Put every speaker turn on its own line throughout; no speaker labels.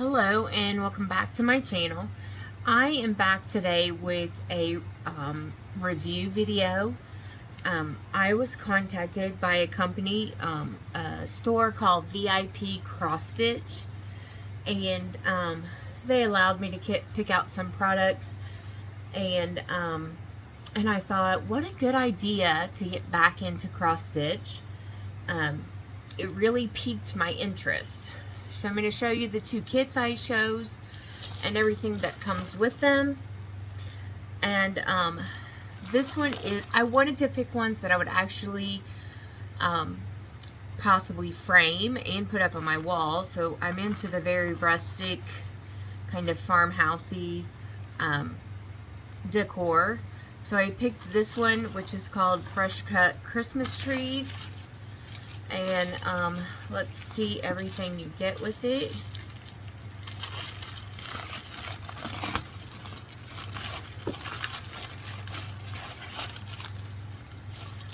Hello and welcome back to my channel. I am back today with a review video. I was contacted by a company, a store called VIPCrosstitch, and they allowed me to pick out some products, and I thought, what a good idea to get back into cross stitch. It really piqued my interest. So I'm going to show you the two kits I chose and everything that comes with them. And this one is, I wanted to pick ones that I would actually possibly frame and put up on my wall. So I'm into the very rustic, kind of farmhousey decor. So I picked this one, which is called Fresh Cut Christmas Trees. And let's see everything you get with it.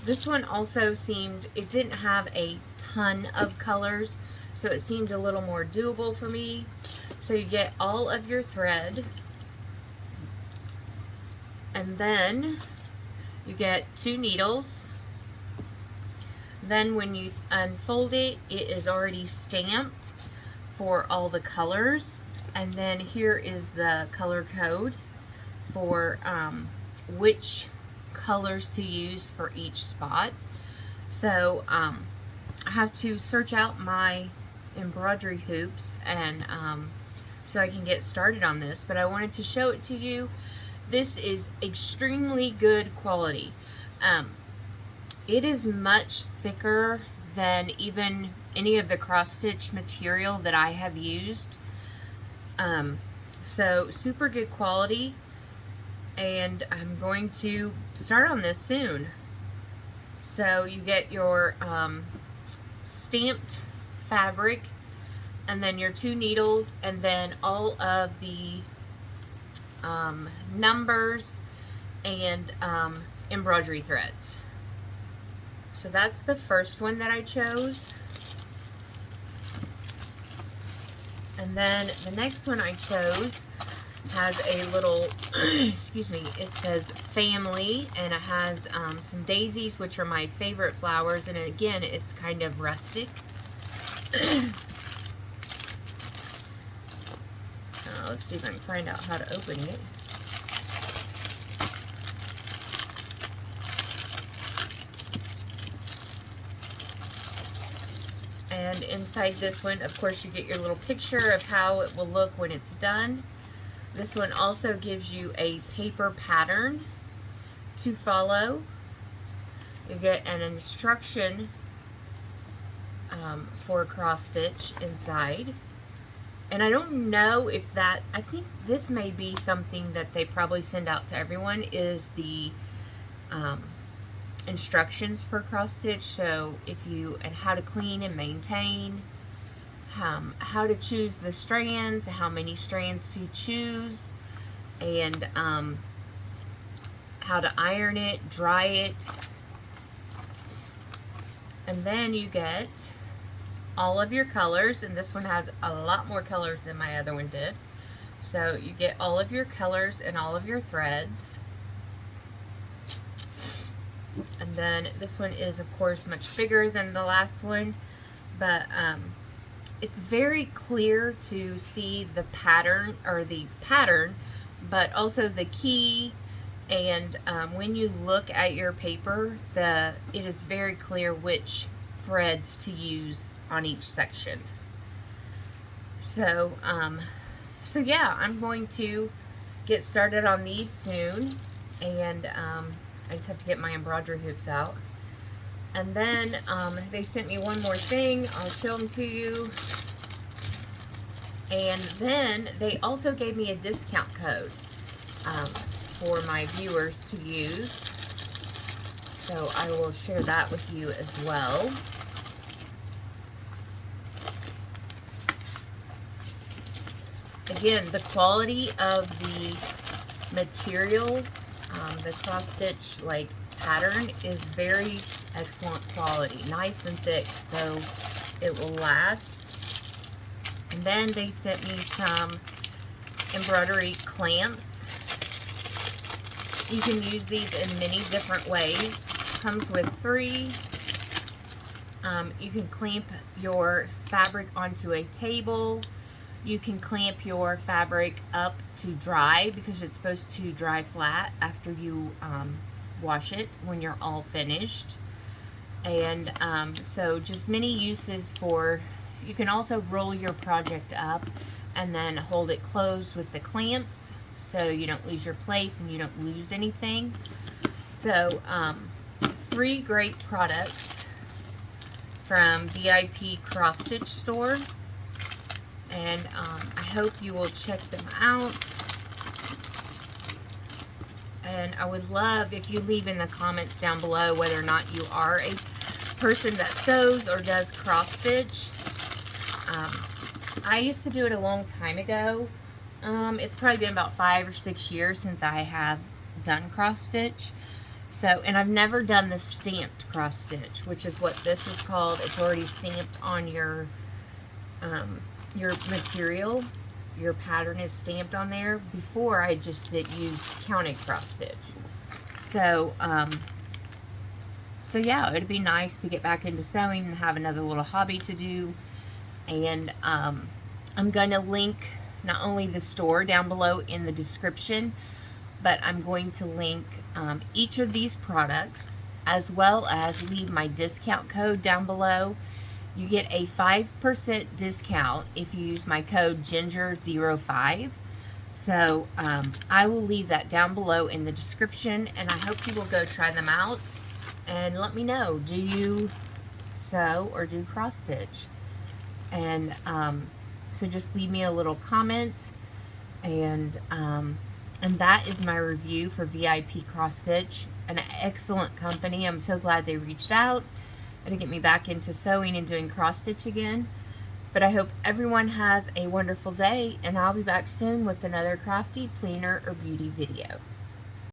This one also seemed, it didn't have a ton of colors, so it seemed a little more doable for me. So you get all of your thread, and then you get 2 needles. Then when you unfold it, it is already stamped for all the colors. And then here is the color code for which colors to use for each spot. So I have to search out my embroidery hoops and so I can get started on this. But I wanted to show it to you. This is extremely good quality. It is much thicker than even any of the cross stitch material that I have used. So super good quality, and I'm going to start on this soon. So you get your stamped fabric, and then your 2 needles, and then all of the numbers and embroidery threads. So that's the first one that I chose. And then the next one I chose has a little, excuse me, it says family, and it has some daisies, which are my favorite flowers, and again, it's kind of rustic. Let's see if I can find out how to open it. And inside this one, of course, you get your little picture of how it will look when it's done. This one also gives you a paper pattern to follow. You get an instruction for cross stitch inside. And I don't know if that, I think this may be something that they probably send out to everyone, is the instructions for cross stitch. So if you, and how to clean and maintain, how to choose the strands, how many strands to choose, and how to iron it, dry it. And then you get all of your colors, and this one has a lot more colors than my other one did. So you get all of your colors and all of your threads. And then this one is, of course, much bigger than the last one, but it's very clear to see the pattern, or the pattern, but also the key. And when you look at your paper, it is very clear which threads to use on each section. So so yeah, I'm going to get started on these soon, and I just have to get my embroidery hoops out. And then they sent me one more thing. I'll show them to you. And then they also gave me a discount code for my viewers to use. So I will share that with you as well. Again, the quality of the material, the cross stitch like pattern, is very excellent quality, nice and thick, so it will last. And then they sent me some embroidery clamps. You can use these in many different ways. Comes with 3. You can clamp your fabric onto a table. You can clamp your fabric up to dry because it's supposed to dry flat after you wash it when you're all finished. And so just many uses for, you can also roll your project up and then hold it closed with the clamps so you don't lose your place and you don't lose anything. So 3 great products from VIPCrosstitch Store, and I hope you will check them out. And I would love if you leave in the comments down below whether or not you are a person that sews or does cross stitch. I used to do it a long time ago. It's probably been about 5 or 6 years since I have done cross stitch. So, and I've never done the stamped cross stitch, which is what this is called. It's already stamped on your material. Your pattern is stamped on there. Before, I just used counted cross stitch. So, so yeah, it'd be nice to get back into sewing and have another little hobby to do. And I'm going to link not only the store down below in the description, but I'm going to link each of these products, as well as leave my discount code down below. You get a 5% discount if you use my code GINGER05. So I will leave that down below in the description, and I hope you will go try them out and let me know, do you sew or do cross stitch? And so just leave me a little comment, and that is my review for VIPCrosstitch, an excellent company. I'm so glad they reached out to get me back into sewing and doing cross stitch again. But I hope everyone has a wonderful day, and I'll be back soon with another crafty, planner, or beauty video.